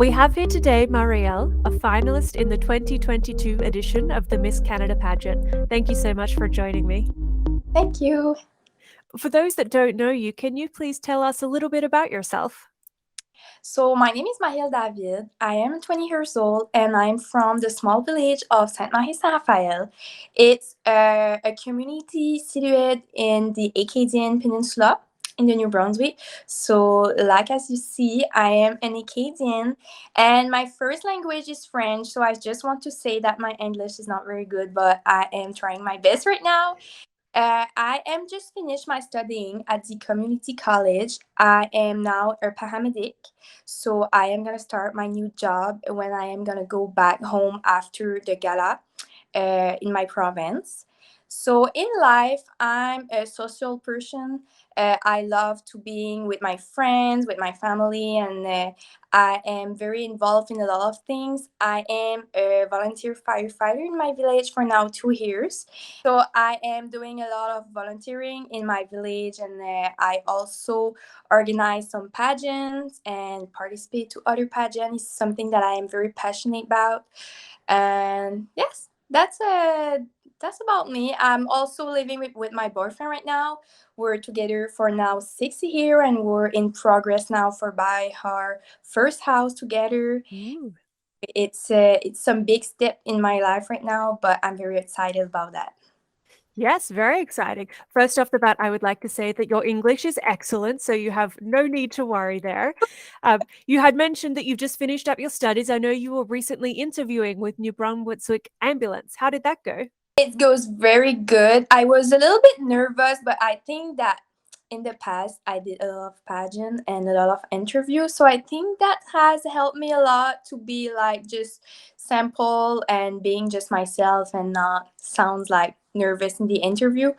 We have here today Marielle, a finalist in the 2022 edition of the Miss Canada pageant. Thank you so much for joining me. Thank you. For those that don't know you, can you please tell us a little bit about yourself? So, my name is Marielle David. I am 20 years old and I'm from the small village of Saint-Marie-Saint-Raphaël. It's a community situated in the Acadian Peninsula in the New Brunswick. So, like as you see, I am an Acadian and my first language is French. So, I just want to say that my English is not very good, but I am trying my best right now. I am just finished my studying at the community college. I am now a paramedic, so I am gonna start my new job when I am gonna go back home after the gala in my province. So in life, I'm a social person. I love to being with my friends, with my family, and I am very involved in a lot of things. I am a volunteer firefighter in my village for now 2 years. So I am doing a lot of volunteering in my village, and I also organize some pageants and participate to other pageants. It's something that I am very passionate about. And yes, that's about me. I'm also living with my boyfriend right now. We're together for now 6 years, and we're in progress now for buy our first house together. Ooh. It's some big step in my life right now, but I'm very excited about that. Yes, very exciting. First off the bat, I would like to say that your English is excellent, so you have no need to worry there. You had mentioned that you've just finished up your studies. I know you were recently interviewing with New Brunswick Ambulance. How did that go? It goes very good. I was a little bit nervous, but I think that in the past I did a lot of pageant and a lot of interviews. So I think that has helped me a lot to be like just simple and being just myself and not sounds like nervous in the interview.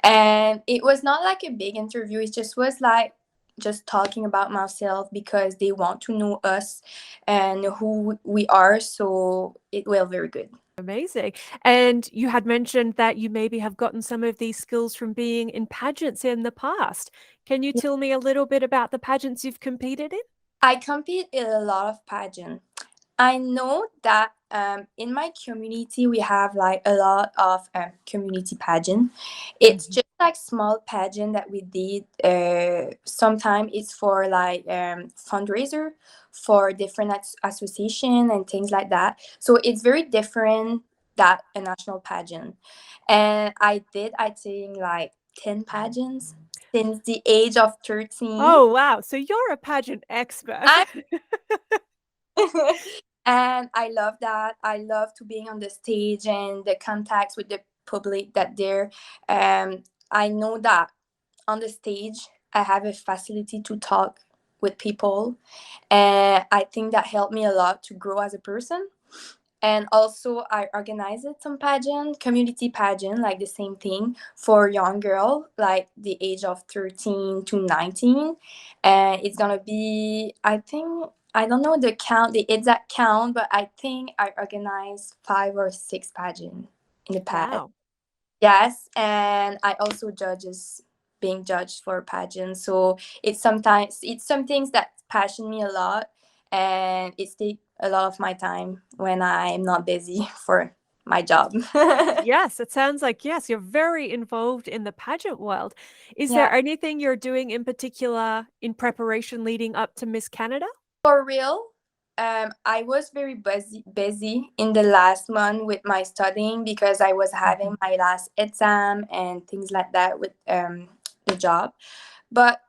And it was not like a big interview. It just was like just talking about myself because they want to know us and who we are. So it was very good. Amazing. And you had mentioned that you maybe have gotten some of these skills from being in pageants in the past. Can you tell me a little bit about the pageants you've competed in? I compete in a lot of pageant. I know that in my community we have like a lot of community pageant. It's Mhm. just like small pageant that we did. Sometimes it's for like fundraiser for different association and things like that. So it's very different that a national pageant. And I think like 10 pageants since the age of 13. Oh, wow. So you're a pageant expert. I and I love that. I love to being on the stage and the contacts with the public that there. I know that on the stage I have a facility to talk with people, and I think that helped me a lot to grow as a person. And also I organized some pageant, community pageant, like the same thing for young girl, like the age of 13 to 19. And it's gonna be, I think, I don't know the count, the exact count, but I think I organized 5 or 6 pageant in the past. Wow. Yes, and I also judges being judged for pageant. So it's some things that passion me a lot, and it take a lot of my time when I'm not busy for my job. Yes, it sounds like, yes, you're very involved in the pageant world. Is Yeah, there anything you're doing in particular in preparation leading up to Miss Canada? for real. I was very busy in the last month with my studying because I was having Mhm. my last exam and things like that with the job. But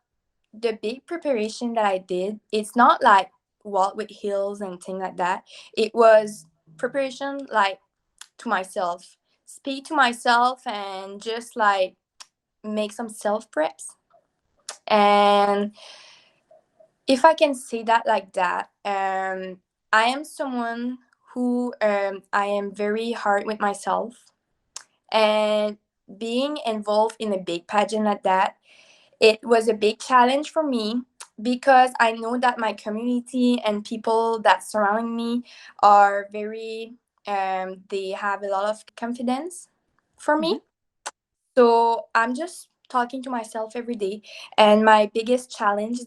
the big preparation that I did, it's not like walk with heels and things like that. It was preparation like to myself, speak to myself, and just like make some self preps. And if I can say that like that, I am someone who I am very hard with myself, and being involved in a big pageant like that, it was a big challenge for me because I know that my community and people that surround me are very they have a lot of confidence for Mhm. me. So I'm just talking to myself every day, and my biggest challenge is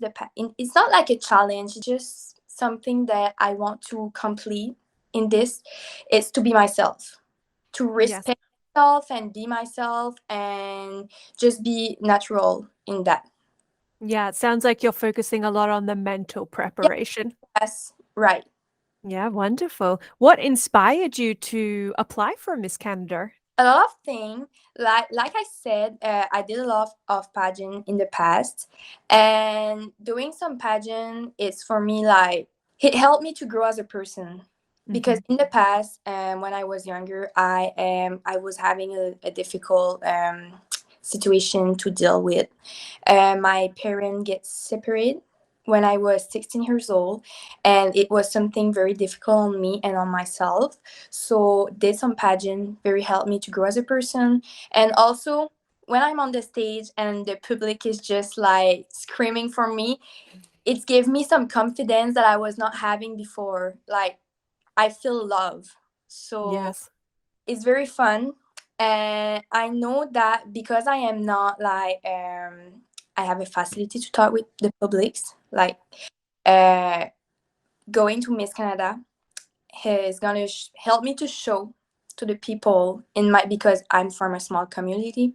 it's not like a challenge, it's just something that I want to complete in this is to be myself, to Yes. respect myself and be myself and just be natural in that. Yeah, it sounds like you're focusing a lot on the mental preparation. Yes, right. Yeah, wonderful. What inspired you to apply for Miss Canada? A lot of things, like I said, I did a lot of pageant in the past, and doing some pageant is for me like it helped me to grow as a person. Because Mhm. in the past, when I was younger, I was having a difficult situation to deal with. My parents get separated when I was 16 years old, and it was something very difficult on me and on myself. So did some pageant very helped me to grow as a person, and also when I'm on the stage and the public is just like screaming for me, it gave me some confidence that I was not having before. Like I feel love. So Yes. it's very fun, and I know that because I am not like I have a facility to talk with the publics, like uh going to Miss Canada is gonna help me to show to the people in my, because I'm from a small community,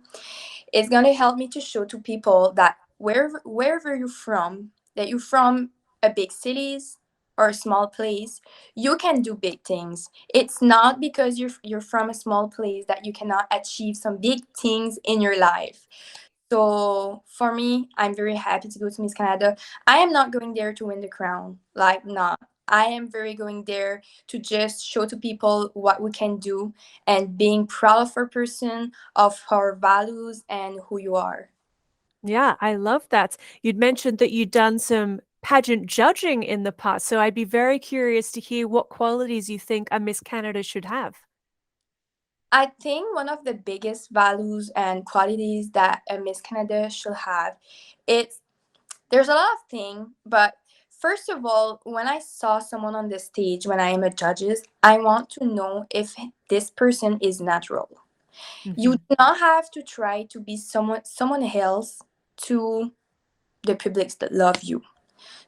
it's gonna help me to show to people that wherever you're from, that you're from a big cities or a small place, you can do big things. It's not because you're from a small place that you cannot achieve some big things in your life. So for me, I'm very happy to go to Miss Canada. I am not going there to win the crown. Like, not. I am very going there to just show to people what we can do and being proud of our person, of our values, and who you are. Yeah, I love that. You'd mentioned that you'd done some pageant judging in the past, so I'd be very curious to hear what qualities you think a Miss Canada should have. I think one of the biggest values and qualities that a Miss Canada should have, it's there's a lot of things, but first of all, when I saw someone on the stage when I am a judges, I want to know if this person is natural. You Mhm. do not have to try to be someone else to the publics that love you.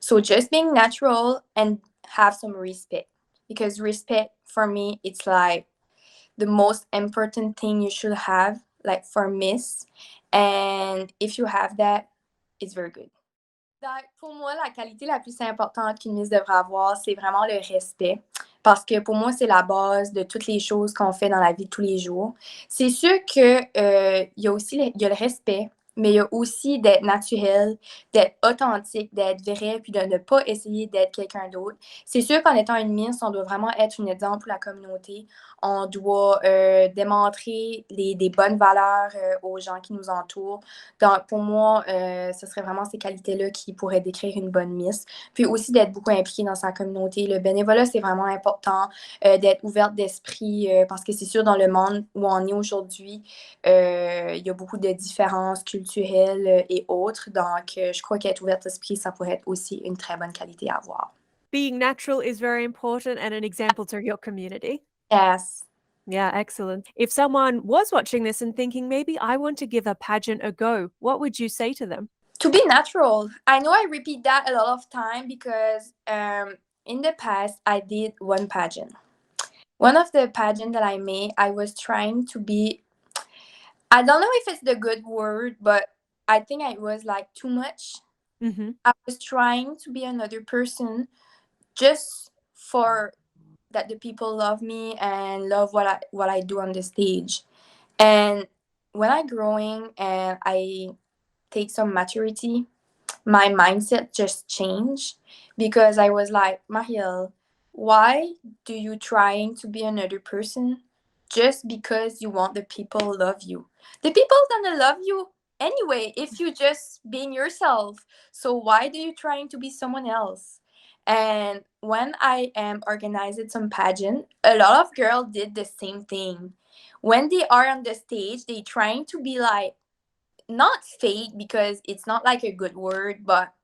So just being natural and have some respect, because respect for me it's like the most important thing you should have, like for Miss, and if you have that, it's very good. Pour moi, la qualité la plus importante qu'une Miss devrait avoir, c'est vraiment le respect. Parce que pour moi, c'est la base de toutes les choses qu'on fait dans la vie de tous les jours. C'est sûr que il y a aussi il y a le respect, mais il y a aussi d'être naturel, d'être authentique, d'être vrai, puis de ne pas essayer d'être quelqu'un d'autre. C'est sûr qu'en étant une Miss, on doit vraiment être un exemple pour la communauté. On doit démontrer des bonnes valeurs aux gens qui nous entourent. Donc, pour moi, ce serait vraiment ces qualités-là qui pourraient décrire une bonne Miss. Puis aussi d'être beaucoup impliquée dans sa communauté. Le bénévolat, c'est vraiment important, d'être ouverte d'esprit, parce que c'est sûr, dans le monde où on est aujourd'hui, il y a beaucoup de différences culturelles et autres. Donc, je crois qu'être ouverte d'esprit, ça pourrait être aussi une très bonne qualité à avoir. Being natural is very important and an example to your community. Yes. Yeah, excellent. If someone was watching this and thinking, maybe I want to give a pageant a go, what would you say to them? To be natural. I know I repeat that a lot of time because in the past I did one pageant. One of the pageant that I made, I was trying to be, I don't know if it's the good word, but I think it was like too much. Mhm. I was trying to be another person just for that the people love me and love what I do on the stage. And when I growing and I take some maturity, my mindset just changed because I was like, Marielle, why do you trying to be another person just because you want the people love you? The people gonna love you anyway if you just being yourself. So why do you trying to be someone else? And when I am organizing some pageant, a lot of girls did the same thing. When they are on the stage, they trying to be like not fake because it's not like a good word, but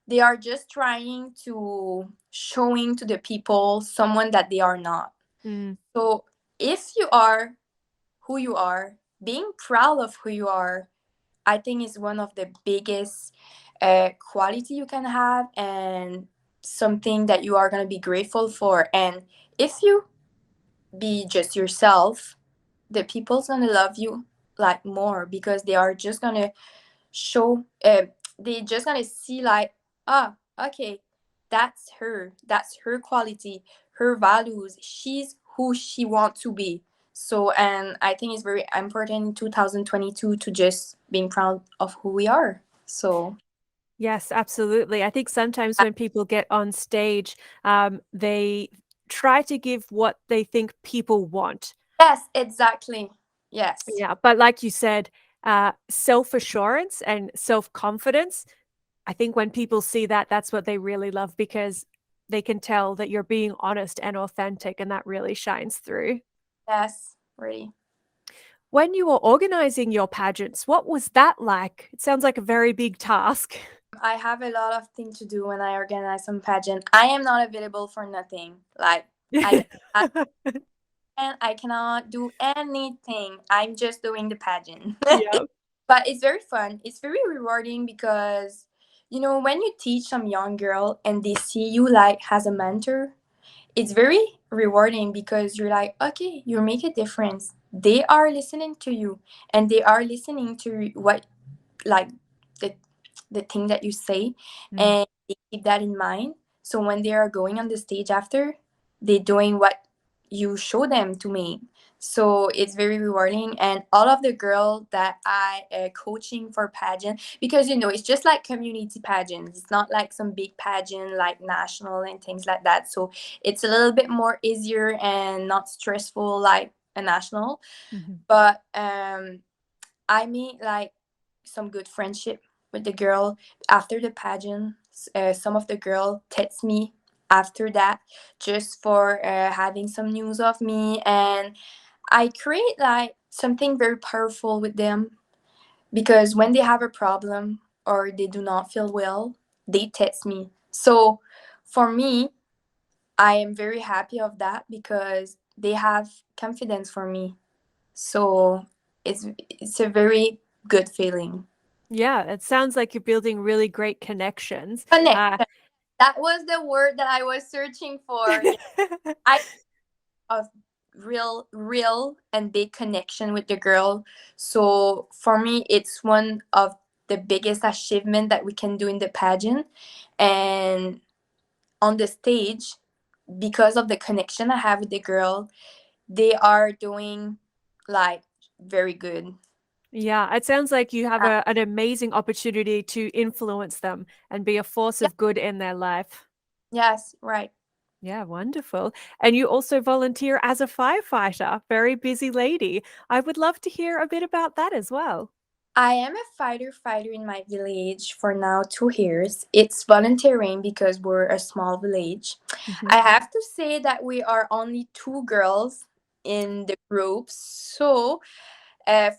they are just trying to showing to the people someone that they are not. Mm. So if you are who you are, being proud of who you are, I think is one of the biggest quality you can have, and something that you are going to be grateful for. And if you be just yourself, the people's going to love you like more, because they are just going to show they just gonna see like, ah, okay, that's her quality, her values, she's who she wants to be. So, and I think it's very important in 2022 to just being proud of who we are. So Yes, absolutely. I think sometimes when people get on stage, they try to give what they think people want. yes, exactly. Yes. Yeah, but like you said, self-assurance and self-confidence, I think when people see that, that's what they really love because they can tell that you're being honest and authentic, and that really shines through. Yes, really. When you were organizing your pageants, what was that like? It sounds like a very big task. I have a lot of things to do when I organize some pageant. I am not available for nothing. Like, I can and I cannot do anything. I'm just doing the pageant. Yeah. But it's very fun. It's very rewarding because, when you teach some young girl and they see you like as a mentor, it's very rewarding because you're like, okay, you make a difference. They are listening to you, and they are listening to what, like, the thing that you say, Mm. and they keep that in mind. So when they are going on the stage after, they're doing what you show them to make. So it's very rewarding. And all of the girls that I coaching for pageant, because it's just like community pageants, it's not like some big pageant like national and things like that. So it's a little bit more easier and not stressful like a national. Mhm. But I made like some good friendship with the girl after the pageant. Some of the girl text me after that just for having some news of me, and I create like something very powerful with them, because when they have a problem or they do not feel well, they text me. So for me, I am very happy of that because they have confidence for me. So it's a very good feeling. Yeah, it sounds like you're building really great connections. Connect. That was the word that I was searching for. Yeah, I have real and big connection with the girl. So for me, it's one of the biggest achievement that we can do in the pageant, and on the stage, because of the connection I have with the girl, they are doing like very good. Yeah, it sounds like you have Uh, an amazing opportunity to influence them and be a force yeah, of good in their life. yes, right. Yeah, wonderful. And you also volunteer as a firefighter. Very busy lady. I would love to hear a bit about that as well. I am a fighter in my village for now 2 years. It's volunteering because we're a small village. Mhm. I have to say that we are only two girls in the group. So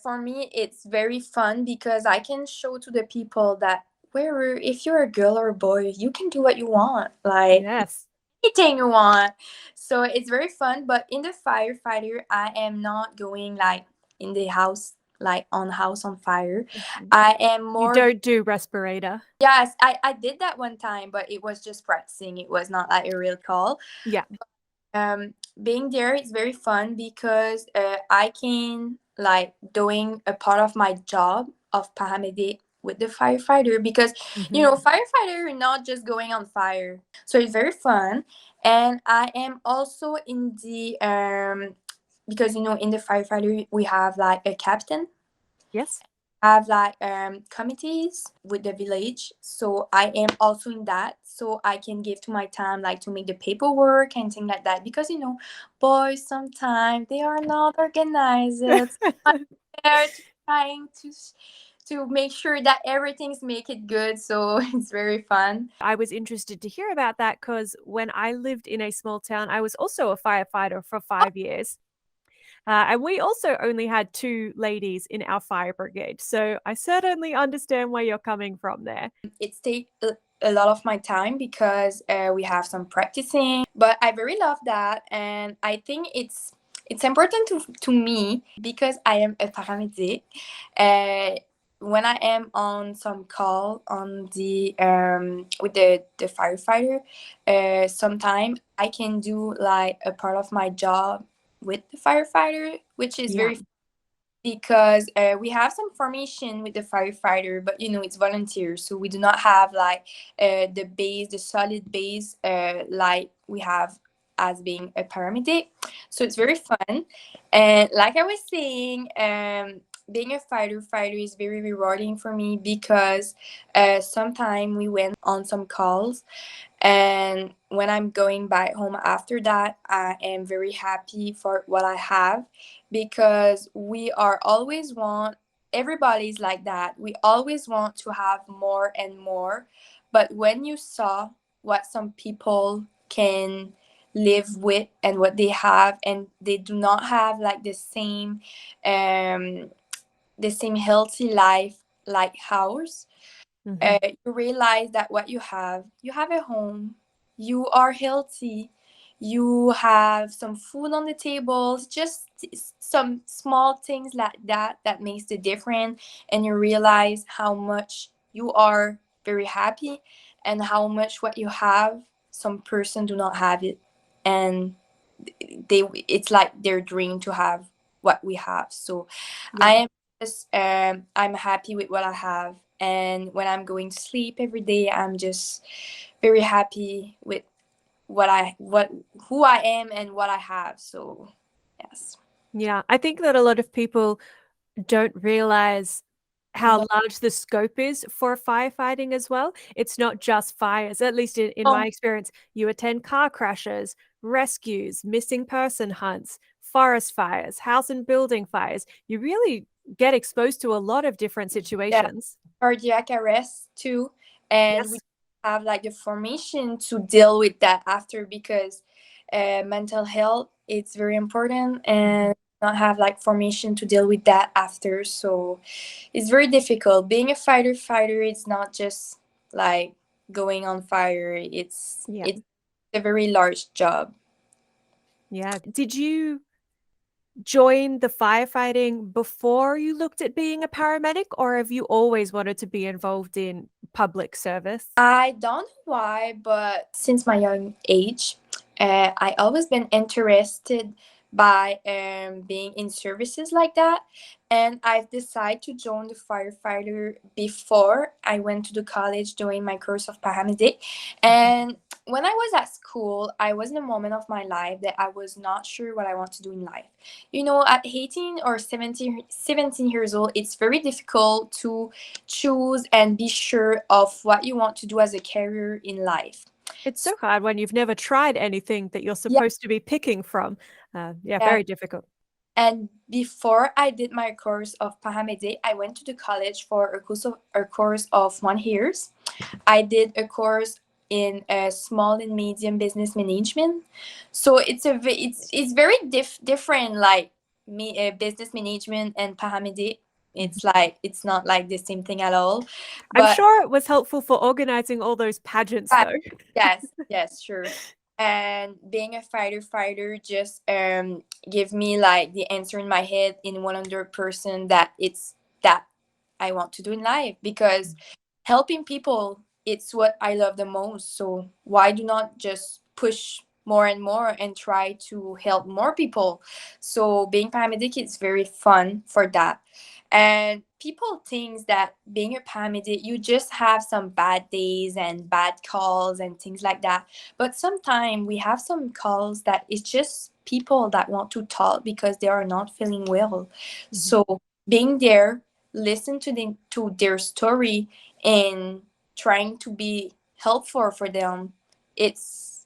for me, it's very fun because I can show to the people that where if you're a girl or a boy, you can do what you want. Like Yes. anything you want. So it's very fun. But in the firefighter, I am not going like in the house, like on house on fire. Mhm. I am You more. don't do respirator. Yes, I did that one time, but it was just practicing. It was not like a real call. Yeah. Being there is very fun because I can like doing a part of my job of paramedic with the firefighter, because Mhm. firefighter are not just going on fire, so it's very fun. And I am also in the because in the firefighter we have like a captain, Yes. have like committees with the village, so I am also in that, so I can give to my time like to make the paperwork and things like that, because boys sometimes they are not organized. I'm there to trying to make sure that everything's make it good, so it's very fun. I was interested to hear about that because when I lived in a small town, I was also a firefighter for 5 years. And we also only had two ladies in our fire brigade. So I certainly understand where you're coming from there. It takes a lot of my time because we have some practicing, but I very love that, and I think it's important to me because I am a paramedic. uh, when I am on some call on the with the firefighter, sometime I can do like a part of my job with the firefighter, which is Yeah. very because we have some formation with the firefighter, but it's volunteer, so we do not have like the solid base like we have as being a paramedic. So it's very fun, and like I was saying, being a fighter is very rewarding for me because sometimes we went on some calls, and when I'm going back home after that, I am very happy for what I have, because we are always want, everybody's like that. We always want to have more and more. But when you saw what some people can live with and what they have, and they do not have like um the same healthy life like ours, Hmm. you realize that what you have a home, you are healthy, you have some food on the table, just some small things like that that makes the difference, and you realize how much you are very happy, and how much what you have, some person do not have it, and it's like their dream to have what we have. So I Yeah. am just I'm happy with what I have, and when I'm going to sleep every day, I'm just very happy with what who I am and what I have. So yes. Yeah. I think that a lot of people don't realize how No, large the scope is for firefighting as well. It's not just fires, at least in no, my experience. You attend car crashes, rescues, missing person hunts, forest fires, house and building fires. You really get exposed to a lot of different yeah, situations. cardiac arrest too, and we Yes. have like the formation to deal with that after, because mental health it's very important, Mhm. and not have like formation to deal with that after. So it's very difficult. Being a fighter, it's not just like going on fire. Yeah. It's a very large job. Yeah. Did you join the firefighting before you looked at being a paramedic, or have you always wanted to be involved in public service? I don't know why, but since my young age, I always been interested by being in services like that, and I've decided to join the firefighter before I went to the college doing my course of paramedic. And when I was at school, I was in a moment of my life that I was not sure what I want to do in life. At 18 or 17 years old, it's very difficult to choose and be sure of what you want to do as a career in life. It's So, so hard when you've never tried anything that you're yeah, supposed to be picking from. Yeah, yeah. very difficult. And before I did my course of paramedic, I went to the college for a course of 1 years. I did a course in small and medium business management. So it's very different, like me business management and paramedic. Mhm. It's like it's not like the same thing at all, I'm but sure it was helpful for organizing all those pageants, right. though. Yes, yes, sure. And being a fighter just give me like the answer in my head in 100% that it's that I want to do in life, because helping people it's what I love the most. So why do not just push more and more and try to help more people? So being paramedic is very fun for that. And people think that being a paramedic, you just have some bad days and bad calls and things like that. But sometimes we have some calls that it's just people that want to talk because they are not feeling well. Mhm. So being there, listen to their story, and trying to be helpful for them, it's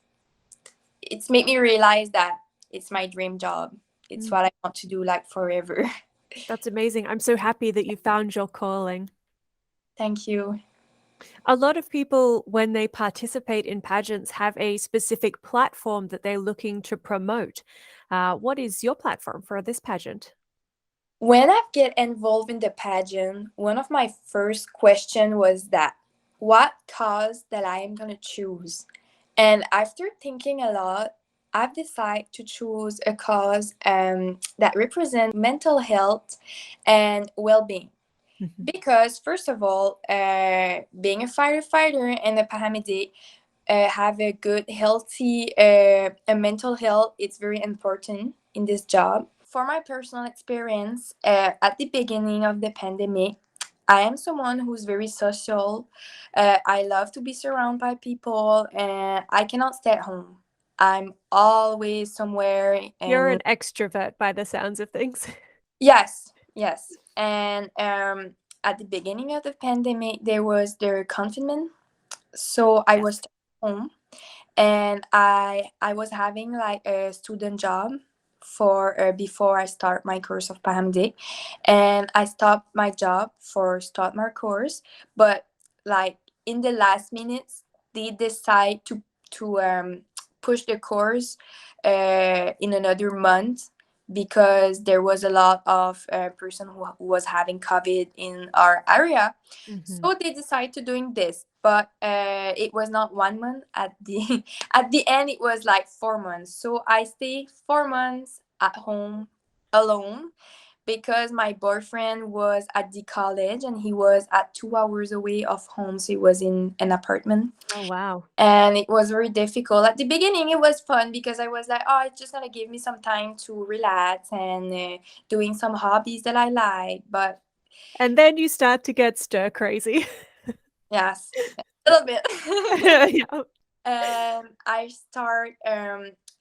it's made me realize that it's my dream job. It's Mm, what I want to do like forever. that's amazing. I'm so happy that you found your calling. Thank you. A lot of people, when they participate in pageants, have a specific platform that they're looking to promote. What is your platform for this pageant? When I get involved in the pageant, one of my first question was that what cause that I am gonna choose. And after thinking a lot, I've decided to choose a cause that represents mental health and well-being. Mhm. Because first of all, being a firefighter and a paramedic, have a good healthy a mental health, it's very important in this job. For my personal experience, at the beginning of the pandemic, I am someone who's very social. I love to be surrounded by people, and I cannot stay at home. I'm always somewhere. You're an And extrovert by the sounds of things. yes, yes. And at the beginning of the pandemic, there was the confinement, so I Yes. was stuck at home, and I was having like a student job for before I start my course of paramedic, and I stopped my job for start my course, but like in the last minutes they decide to push the course in another month, because there was a lot of person who was having COVID in our area, Mhm. so they decided to doing this. But it was not 1 month at the at the end, it was like 4 months. So I stayed 4 months at home alone, because my boyfriend was at the college and he was at 2 hours away of home, so he was in an apartment. Oh, wow. And it was very difficult. At the beginning it was fun, because I was like, oh, it's just gonna give me some time to relax and doing some hobbies that I like. But And then you start to get stir crazy. yes, a little bit. Yeah. And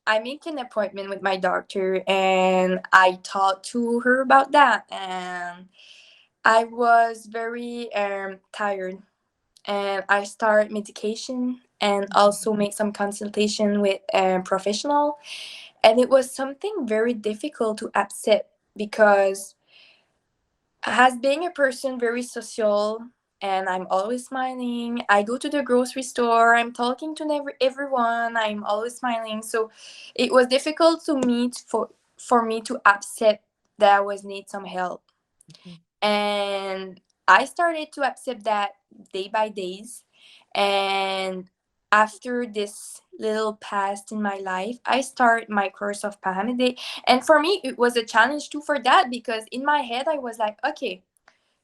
I make an appointment with my doctor, and I talked to her about that, and I was very tired, and I start medication and Mhm. also make some consultation with a professional, and it was something very difficult to accept, because as being a person very social, and I'm always smiling. I go to the grocery store, I'm talking to everyone, I'm always smiling. So it was difficult to meet for me to accept that I was need some help. Mhm. And I started to accept that day by days. And after this little past in my life, I start my course of paramedic. And for me, it was a challenge too for that, because in my head, I was like, okay,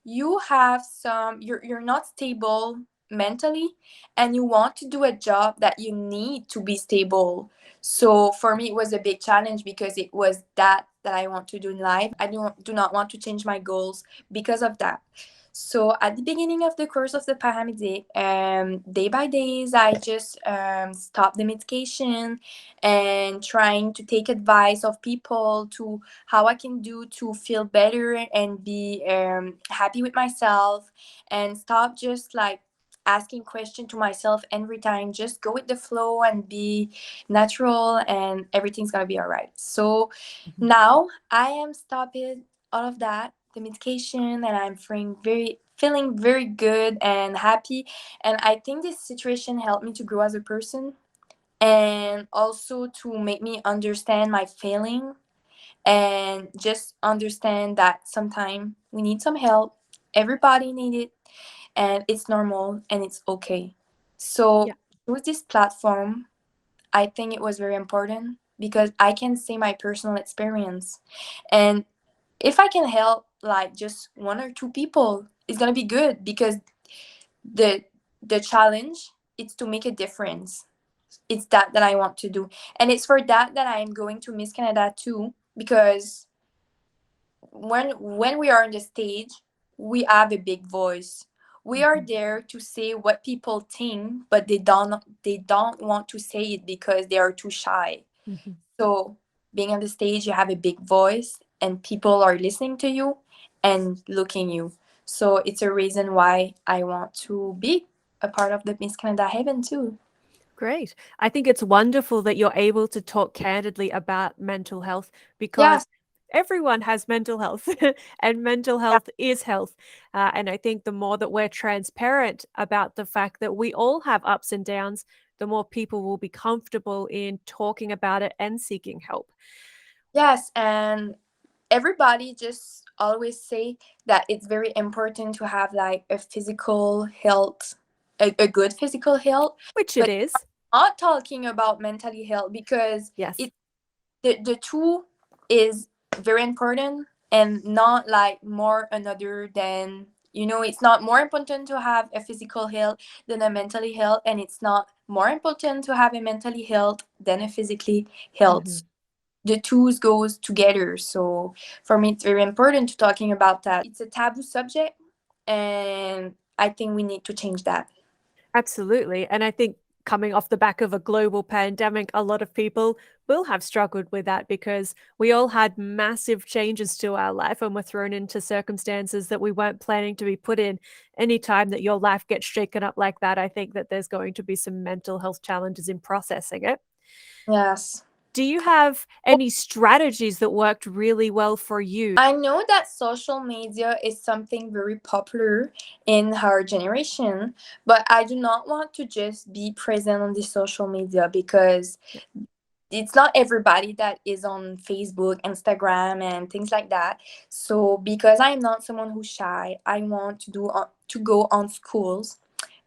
you have you're not stable mentally, and you want to do a job that you need to be stable. So for me it was a big challenge, because it was that I want to do in life. I do not want to change my goals because of that. So at the beginning of the course of the paramedic, day by days, I just stopped the medication and trying to take advice of people to how I can do to feel better and be happy with myself, and stop just like asking question to myself every time. Just go with the flow and be natural, and everything's gonna be all right. So Mhm. now I am stopping all of that, the medication, and I'm feeling very good and happy. And I think this situation helped me to grow as a person, and also to make me understand my feeling, and just understand that sometimes we need some help. Everybody need it, and it's normal and it's okay. Yeah. So with this platform, I think it was very important, because I can say my personal experience, and if I can help like just one or two people, it's gonna be good, because the the challenge is to make a difference. It's that I want to do, and it's for that I'm going to Miss Canada too, because when we are on the stage, we have a big voice. We are Mhm. there to say what people think, but they don't want to say it because they are too shy. Mhm. So being on the stage, you have a big voice, and people are listening to you and looking you. So it's a reason why I want to be a part of the Miss Canada Heaven too. Great. I think it's wonderful that you're able to talk candidly about mental health Yes, because everyone has mental health and mental yeah. health is health. And I think the more that we're transparent about the fact that we all have ups and downs, the more people will be comfortable in talking about it and seeking help. Yes, and everybody just always say that it's very important to have like a physical health, a good physical health, Which it but is. not talking about mentally health, because Yes. it the two is very important, and not like more another than It's not more important to have a physical health than a mentally health, and it's not more important to have a mentally health than a physically health. Mhm. The two goes together. So for me, it's very important to talking about that. It's a taboo subject, and I think we need to change that. Absolutely. And I think coming off the back of a global pandemic, a lot of people will have struggled with that because we all had massive changes to our life and were thrown into circumstances that we weren't planning to be put in. Anytime that your life gets shaken up like that, I think that there's going to be some mental health challenges in processing it. Yes. Do you have any strategies that worked really well for you? I know that social media is something very popular in our generation, but I do not want to just be present on the social media because it's not everybody that is on Facebook, Instagram, and things like that. So because I'm not someone who's shy, I want to go on schools,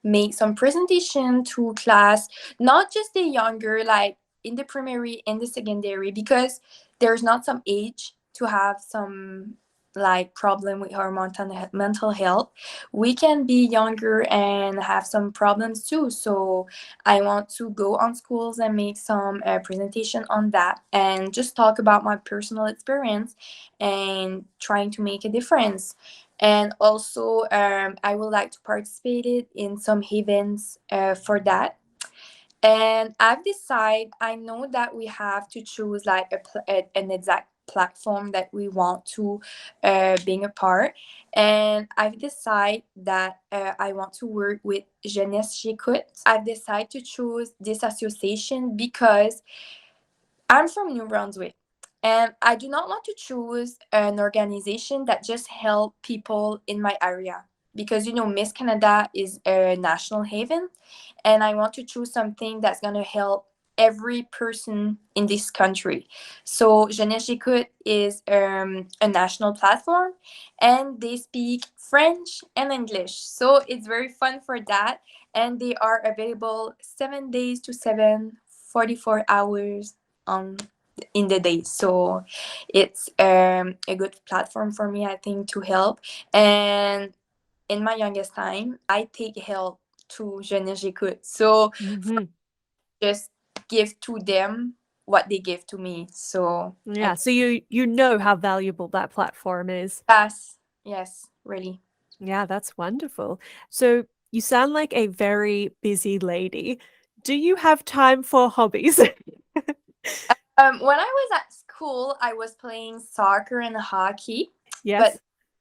make some presentation to class, not just the younger, like in the primary and the secondary, because there's not some age to have some like problem with our mental health. We can be younger and have some problems too. So I want to go on schools and make some presentation on that and just talk about my personal experience and trying to make a difference. And also, I would like to participate in some events for that. And I've decided, I know that we have to choose like an exact platform that we want to being a part. And I've decided that I want to work with Jeunesse J'écoute. I've decided to choose this association because I'm from New Brunswick, and I do not want to choose an organization that just help people in my area because Miss Canada is a national haven, and I want to choose something that's gonna help every person in this country. So Jeunesse J'écoute is a national platform, and they speak French and English. So it's very fun for that, and they are available 7 days to 7 44 hours on in the day. So it's a good platform for me, I think, to help. And in my youngest time, I take help to Jeunesse J'écoute. So Mhm. just give to them what they give to me. So I Yeah, so you know how valuable that platform is. pass. Yes, really. Yeah, that's wonderful. So you sound like a very busy lady. Do you have time for hobbies? When I was at school, I was playing soccer and hockey, but Yes.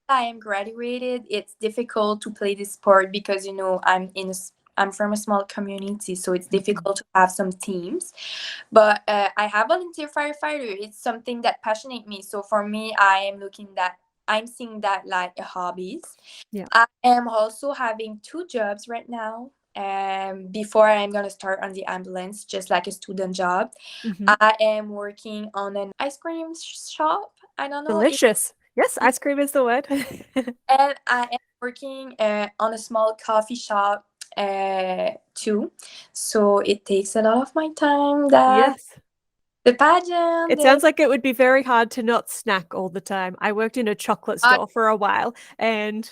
I am graduated. It's difficult to play this sport because I'm from a small community, so it's Mhm. difficult to have some teams. But I have volunteer firefighter. It's something that passionate me. So for me, I'm seeing that like a hobbies. Yeah. I am also having two jobs right now. Before I'm gonna start on the ambulance, just like a student job. Mhm. I am working on an ice cream shop. I don't know if Delicious. Yes, it, ice cream is the word. and I am working on a small coffee shop too. So it takes a lot of my time. That Yes. the pageant, It sounds like it would be very hard to not snack all the time. I worked in a chocolate at, store for a while and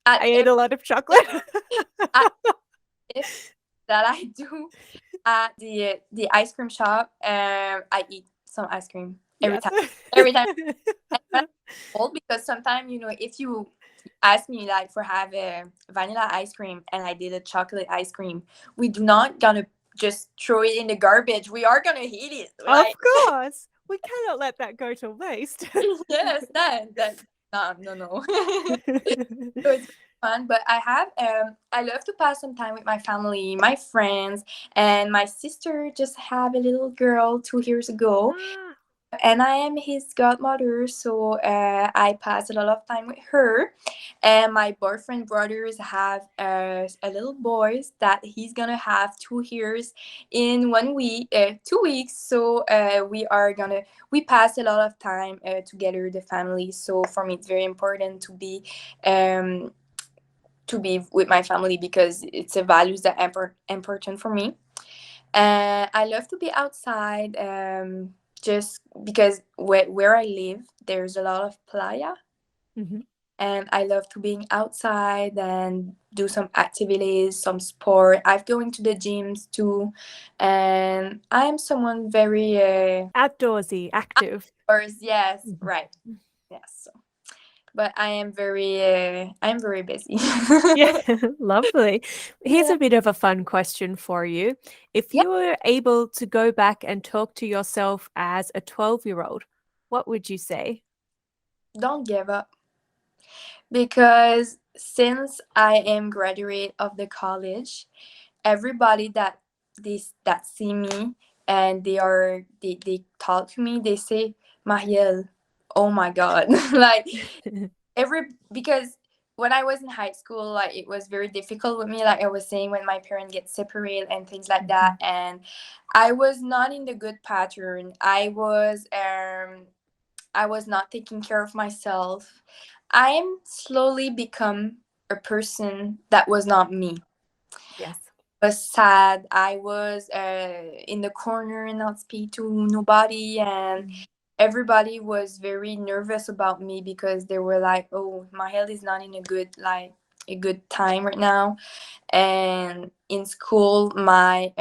at I ate every a lot of chocolate. at shift that I do at the ice cream shop, I eat some ice cream every Yes. time. Every time. And when I'm old, because sometimes if you ask me like for have a vanilla ice cream and I did a chocolate ice cream, we do not gonna just throw it in the garbage. We are gonna eat it. Of Like course. We cannot let that go to waste. yes, that no. So it's fun, but I love to pass some time with my family, my friends, and my sister just have a little girl 2 years ago, Ah. and I am his godmother, so I pass a lot of time with her. And my boyfriend brothers have a little boy that he's gonna have 2 years in 1 week, 2 weeks. So we pass a lot of time together, the family. So for me, it's very important um, to be with my family because it's a values that important for me. I love to be outside, just because where I live, there's a lot of playa. Mhm. and I love to being outside and do some activities, some sport. I've going to the gyms too, and I'm someone very Outdoorsy, active. outdoors. Yes, Mhm. right. Yes, but I'm very busy. Yeah, lovely. Here's Yeah, a bit of a fun question for you. If yeah. you were able to go back and talk to yourself as a 12-year-old, what would you say? Don't give up, because since I am graduate of the college, everybody that see me and they talk to me, they say, Marielle, oh my god. Like every because when I was in high school, like it was very difficult with me, like I was saying, when my parents get separated and things like that, Mhm. and I was not in the good pattern. I was not taking care of myself. I'm slowly become a person that was not me. Yes. Was sad. I was in the corner and not speak to nobody, and Mm. everybody was very nervous about me because they were like, "Oh, my health is not in a good time right now." And in school, my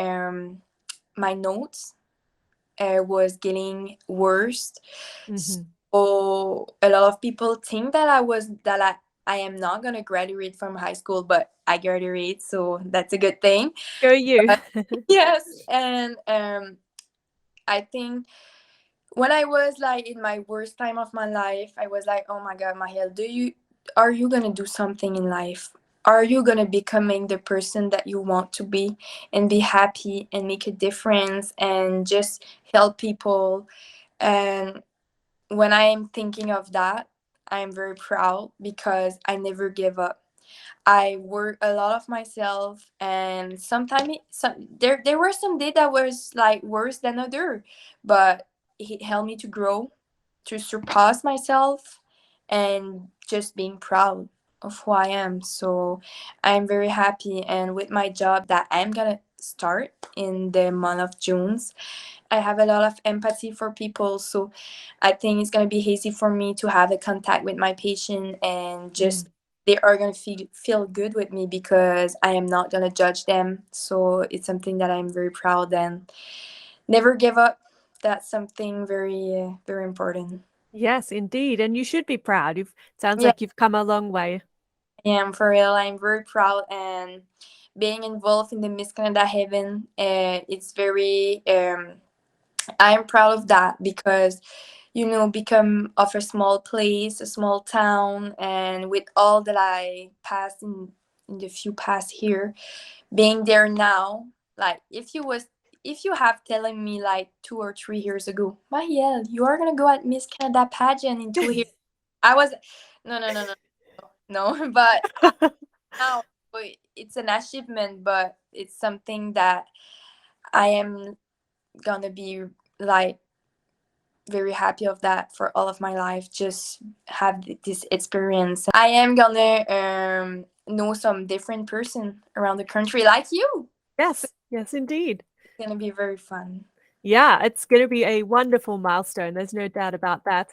notes was getting worse. Mhm. So a lot of people think that I am not gonna graduate from high school, but I graduate, so that's a good thing. Go you. But yes, and I think when I was like in my worst time of my life, I was like, "Oh my God, Mahel, are you gonna do something in life? Are you gonna becoming the person that you want to be and be happy and make a difference and just help people?" And when I am thinking of that, I am very proud because I never give up. I work a lot of myself, and sometimes there were some days that was like worse than other, but it helped me to grow, to surpass myself, and just being proud of who I am. So I'm very happy, and with my job that I'm gonna start in the month of June, I have a lot of empathy for people, so I think it's gonna be easy for me to have a contact with my patient, and Mm. just they are gonna feel good with me because I am not gonna judge them. So it's something that I'm very proud, and never give up. That's something very important. Yes, indeed, and you should be proud. You've sounds Yeah, like you've come a long way. I am for real. I'm very proud, and being involved in the Miss Canada Heaven. It's very. I'm proud of that because become of a small place, a small town, and with all that I passed in the few past here, being there now, like if you have telling me like 2 or 3 years ago, Marielle, you are gonna go at Miss Canada pageant in 2 years, I was no, no. But now it's an achievement, but it's something that I am gonna be like very happy of that for all of my life, just have this experience. I am gonna know some different person around the country like you, so Yes, yes, indeed. it's gonna be very fun. Yeah, it's going to be a wonderful milestone. There's no doubt about that.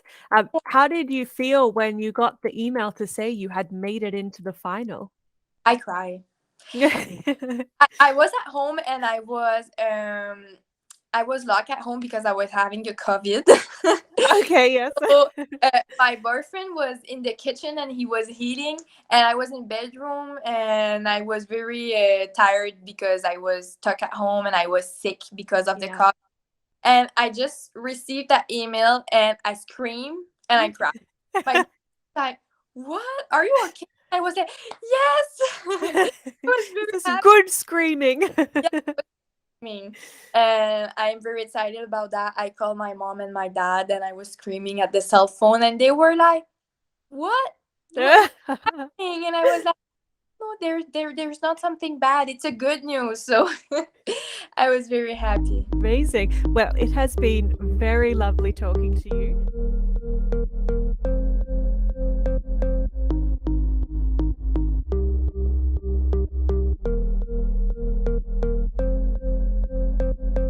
How did you feel when you got the email to say you had made it into the final? I cry. I was at home, and I was locked at home because I was having a COVID. Okay, yes. So my boyfriend was in the kitchen and he was eating, and I was in bedroom, and I was very tired because I was stuck at home and I was sick because of the Yeah. cough. And I just received that email and I screamed and I cried. My boyfriend was like, "What? Are you okay?" I was like, "Yes." I was very This is happy. good screaming. Yeah, me. And I'm very excited about that. I called my mom and my dad, and I was screaming at the cell phone, and they were like, What is happening?" And I was like, "No, there's not something bad. It's a good news." So I was very happy. Amazing. Well, it has been very lovely talking to you.